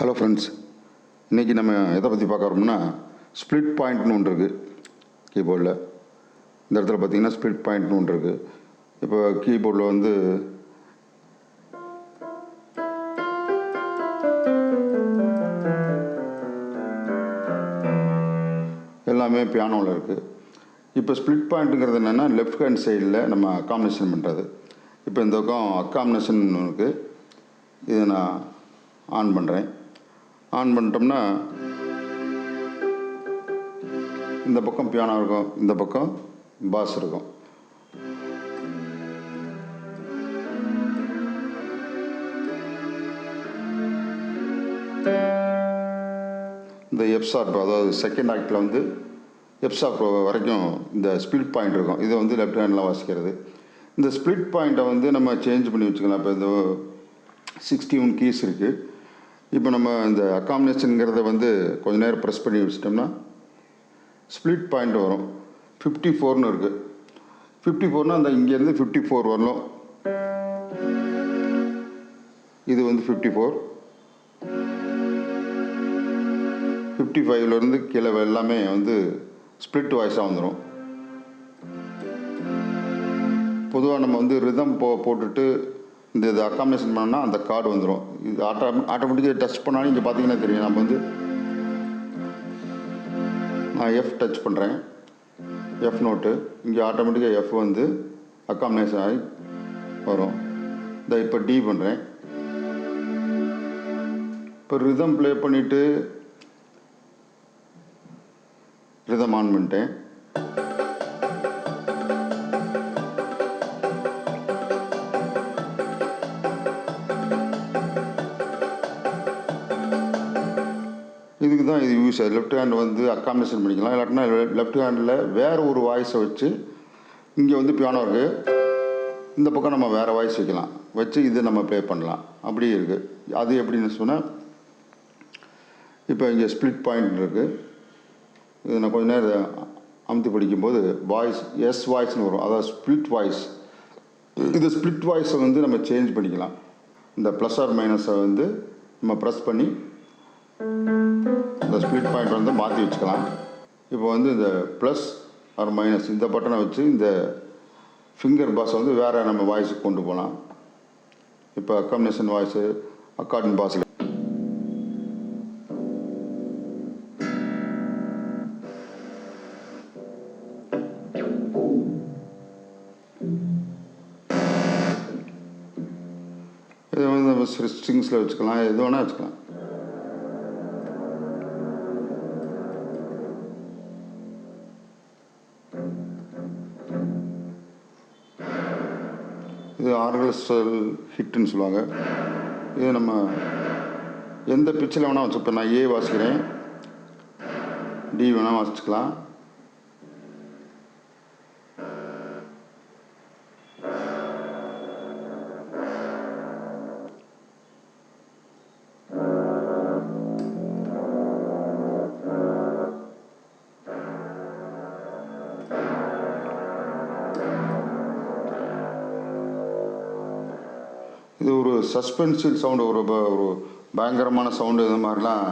Hello friends, இன்றைக்கி நம்ம எதை பற்றி பார்க்குறோம்னா ஸ்ப்ளிட் பாயிண்ட்னு ஒன்று இருக்குது கீபோர்டில். இந்த இடத்துல பார்த்திங்கன்னா ஸ்ப்ளிட் பாயிண்ட்னு ஒன்று இருக்குது. இப்போ கீபோர்டில் வந்து எல்லாமே பியானோவில் இருக்குது. இப்போ ஸ்ப்ளிட் பாயிண்ட்டுங்கிறது என்னென்னா லெஃப்ட் ஹேண்ட் சைடில் நம்ம அக்காமினேஷன் பண்ணுறது. இப்போ இந்த பக்கம் அக்காமினேஷன் இருக்குது, இதை நான் ஆன் பண்ணுறேன். ஆன் பண்ணிட்டோம்னா இந்த பக்கம் பியானோ இருக்கும், இந்த பக்கம் பாஸ் இருக்கும். இந்த எஃப் ஷார்ப், அதாவது செகண்ட் ஆக்டில் வந்து எஃப் ஷார்ப் வரைக்கும் இந்த ஸ்ப்ளிட் பாயிண்ட் இருக்கும். இதை வந்து லெஃப்ட் ஹேண்டில் வாசிக்கிறது. இந்த ஸ்ப்ளிட் பாயிண்ட்டை வந்து நம்ம சேஞ்ச் பண்ணி வச்சுக்கலாம். இப்போ இந்த 61 கீஸ் இருக்குது. இப்போ நம்ம இந்த அக்காமினேஷனுங்கிறத வந்து கொஞ்சம் நேரம் ப்ரெஸ் பண்ணி வச்சிட்டோம்னா ஸ்ப்ளிட் பாயிண்ட் வரும். 54ன்னு இருக்குது. 54னால் அந்த இங்கேருந்து 54 வரணும். இது வந்து 54. 55லேருந்து கீழே எல்லாமே வந்து ஸ்ப்ளிட் வாய்ஸாக வந்துடும். பொதுவாக நம்ம வந்து ரிதம் போட்டுட்டு இந்த இது அக்காமினேஷன் பண்ணோம்னா அந்த கார்டு வந்துடும். இது ஆட்டோமேட்டிக்காக டச் பண்ணாலும் இங்கே பார்த்தீங்கன்னா தெரியும். நம்ம வந்து நான் எஃப் டச் பண்ணுறேன், எஃப் நோட்டு, இங்கே ஆட்டோமேட்டிக்காக எஃப் வந்து அக்காமினேஷன் ஆகி வரும். இந்த இப்போ டி பண்ணுறேன். இப்போ ரிதம் ப்ளே பண்ணிவிட்டு ரிதம் ஆன் பண்ணிட்டேன். இதுக்கு தான் இது யூஸ். லெஃப்ட் ஹேண்ட் வந்து அக்காமினேஷன் பண்ணிக்கலாம். இல்லாட்டினா லெஃப்ட் ஹேண்டில் வேறு ஒரு வாய்ஸை வச்சு, இங்கே வந்து பியானோ இருக்குது, இந்த பக்கம் நம்ம வேறு வாய்ஸ் வைக்கலாம், வச்சு இது நம்ம ப்ளே பண்ணலாம். அப்படியே இருக்குது. அது எப்படின்னு சொன்னால், இப்போ இங்கே ஸ்ப்ளிட் பாயிண்ட் இருக்குது. இது நான் கொஞ்ச நேரம் அமுத்தி படிக்கும்போது வாய்ஸ் எஸ் வாய்ஸ்னு வரும், அதாவது ஸ்ப்ளிட் வாய்ஸ். இந்த ஸ்ப்ளிட் வாய்ஸை வந்து நம்ம சேஞ்ச் பண்ணிக்கலாம். இந்த ப்ளஸ் ஆர் மைனஸை வந்து நம்ம ப்ரெஸ் பண்ணி இந்த ஸ்ப்ளிட் பாயிண்ட் வந்து மாற்றி வச்சுக்கலாம். இப்போ வந்து இந்த ப்ளஸ் ஆர் மைனஸ் இந்த பட்டனை வச்சு இந்த ஃபிங்கர் பாஸை வந்து வேறு நம்ம வாய்ஸுக்கு கொண்டு போகலாம். இப்போ அக்காமினேஷன் வாய்ஸு அக்கார்டின் பாஸில் இதை வந்து நம்ம ஸ்ட்ரிங்ஸில் வச்சுக்கலாம், எது வேணால் வச்சுக்கலாம். இது ஆர்கெஸ்ட்ரல் ஹிட்டுன்னு சொல்லுவாங்க. இது நம்ம எந்த பிச்சில் வேணால் வச்சுப்பேன். நான் ஏ வாசிக்கிறேன், டி வேணால் வாசிச்சுக்கலாம். இது ஒரு சஸ்பென்சிவ் சவுண்டு, ஒரு பயங்கரமான சவுண்டு, இது மாதிரிலாம்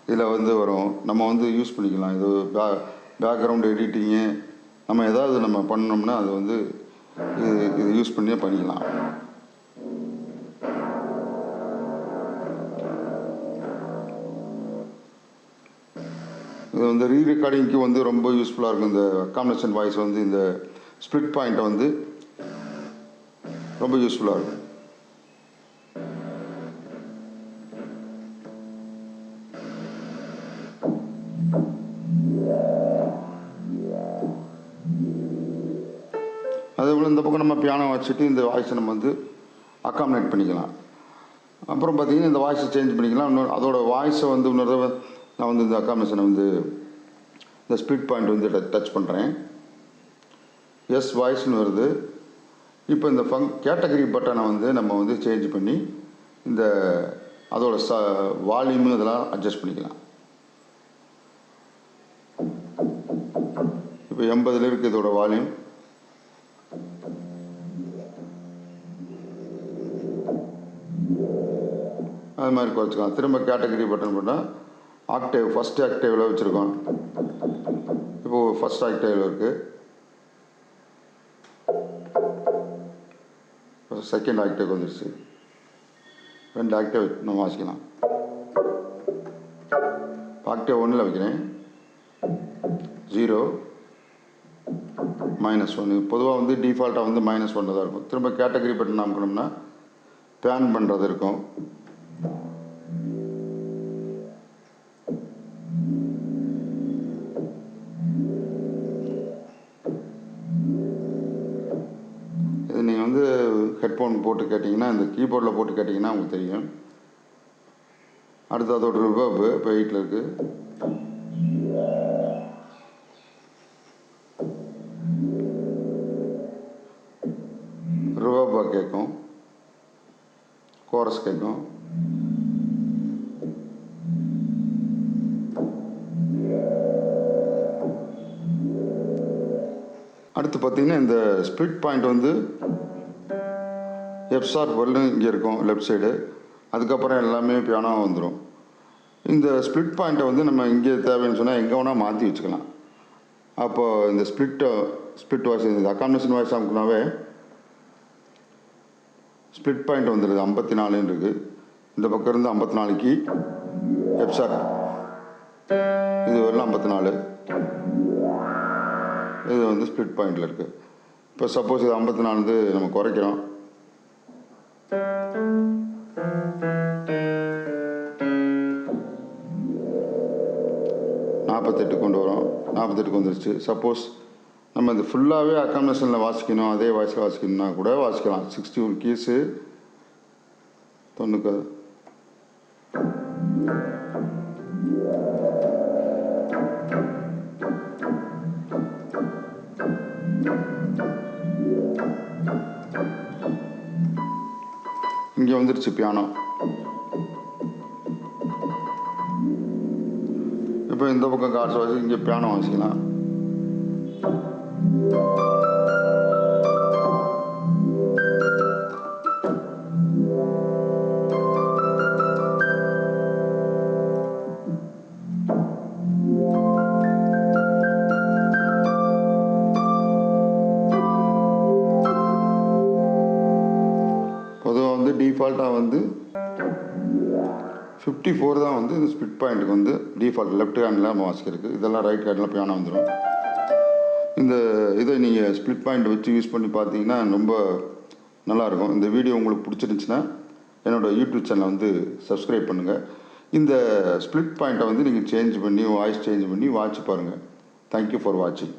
இதில் வந்து வரும். நம்ம வந்து யூஸ் பண்ணிக்கலாம். இது பேக்ரவுண்ட் எடிட்டிங்கு நம்ம ஏதாவது நம்ம பண்ணோம்னா அது வந்து இது யூஸ் பண்ணியே பண்ணிக்கலாம். இது வந்து ரீரெக்கார்டிங்க்கு வந்து ரொம்ப யூஸ்ஃபுல்லாக இருக்கும். இந்த அக்காமினேஷன் வாய்ஸ் வந்து இந்த ஸ்ப்ளிட் பாயிண்ட்டை வந்து ரொம்ப யூஸ்ஃபுல்லாக இருக்கும். அதே போல் இந்த பக்கம் நம்ம பியானோ வச்சுட்டு இந்த வாய்ஸை நம்ம வந்து அக்காமினேட் பண்ணிக்கலாம். அப்புறம் பார்த்திங்கன்னா இந்த வாய்ஸை சேஞ்ச் பண்ணிக்கலாம். இன்னொரு அதோட வாய்ஸை வந்து இன்னொரு நான் வந்து இந்த அக்காமினேஷனை வந்து இந்த ஸ்ப்ளிட் பாயிண்ட் வந்து டச் பண்ணுறேன். எஸ் வாய்ஸ்னு வருது. இப்போ இந்த கேட்டகரி பட்டனை வந்து நம்ம வந்து சேஞ்ச் பண்ணி இந்த அதோட வால்யூமு இதெல்லாம் அட்ஜஸ்ட் பண்ணிக்கலாம். இப்போ 80 இருக்குது இதோட வால்யூம். அது மாதிரி குறைச்சிக்கலாம். திரும்ப கேட்டகரி பட்டன் போட்டால் ஆக்டேவ் ஃபஸ்ட் ஆக்டேவில் வச்சுருக்கோம். இப்போது ஃபஸ்ட் ஆக்டேவில் இருக்குது. செகண்ட் ஆக்டேவ் வந்துடுச்சு. 2 ஆக்டேவ் நம்ம வாசிக்கலாம். ஆக்டேவ் 1ல் வைக்கிறேன். 0 -1. பொதுவாக வந்து டிஃபால்ட்டாக வந்து -1 தான் இருக்கும். திரும்ப கேட்டகரி பட்டன் அமுக்கணும்னா பேன் பண்ணுறது இருக்கும். இது நீங்கள் வந்து ஹெட்ஃபோன் போட்டு கேட்டிங்கன்னா, இந்த கீபோர்டில் போட்டு கேட்டிங்கன்னா உங்களுக்கு தெரியும். அடுத்து அதோட ரிவர்பு இப்போ 8ல் இருக்குது. ரிவர்பாக கேட்கும், கோரஸ் கேட்கும். அடுத்து பார்த்திங்கன்னா இந்த ஸ்ப்ளிட் பாயிண்ட் வந்து எஃப்-ஷார்ப் வரலும் இங்கே இருக்கும் லெஃப்ட் சைடு. அதுக்கப்புறம் எல்லாமே பியானோ வந்துடும். இந்த ஸ்ப்ளிட் பாயிண்ட்டை வந்து நம்ம இங்கே தேவைன்னு சொன்னால் எங்கே வேணால் மாற்றி வச்சுக்கலாம். அப்போது இந்த ஸ்ப்ளிட் வாய்ஸ், இந்த அக்காமடேஷன் வாய்ஸ் அமுக்குனாவே ஸ்ப்ளிட் பாயிண்ட் வந்துடுது. 54ன்னு இருக்குது. இந்த பக்கம் இருந்து 54க்கு எஃப்-ஷார்ப், இது வரலாம் 54. இது வந்து ஸ்ப்ளிட் பாயிண்டில் இருக்குது. இப்போ சப்போஸ் இது 54 நம்ம குறைக்கிறோம். கொண்டு வரோம். 48க்கு வந்துருச்சு. சப்போஸ் நம்ம இது ஃபுல்லாகவே அக்காமடேஷனில் வாசிக்கணும், அதே வாய்ஸில் வாசிக்கணும்னா கூட வாசிக்கலாம். 61 கீஸு 90. இங்கே வந்துருச்சு பியானோ. இப்போ இந்த பக்கம் கார்ட்ஸ் வாசி, இங்கே பியானோ வாசிக்கலாம். பொதுவாக வந்து டிஃபால்ட்டாக வந்து 54 தான் வந்து இந்த ஸ்ப்ளிட் பாயிண்ட்டுக்கு வந்து டிஃபால்ட். லெஃப்ட் ஹேண்டில் நம்ம வாசிக்கிறதுக்கு. இதெல்லாம் ரைட் ஹேண்டில் பியானோ வந்துடும். இந்த இதை நீங்கள் ஸ்ப்ளிட் பாயிண்ட் வச்சு யூஸ் பண்ணி பார்த்தீங்கன்னா ரொம்ப நல்லாயிருக்கும். இந்த வீடியோ உங்களுக்கு பிடிச்சிருந்துச்சுன்னா என்னோடய யூடியூப் சேனலை வந்து சப்ஸ்கிரைப் பண்ணுங்கள். இந்த ஸ்ப்ளிட் பாயிண்ட்டை வந்து நீங்கள் சேஞ்ச் பண்ணி வாய்ஸ் சேஞ்ச் பண்ணி வாட்ச் பாருங்கள். தேங்க்யூ ஃபார் வாட்சிங்.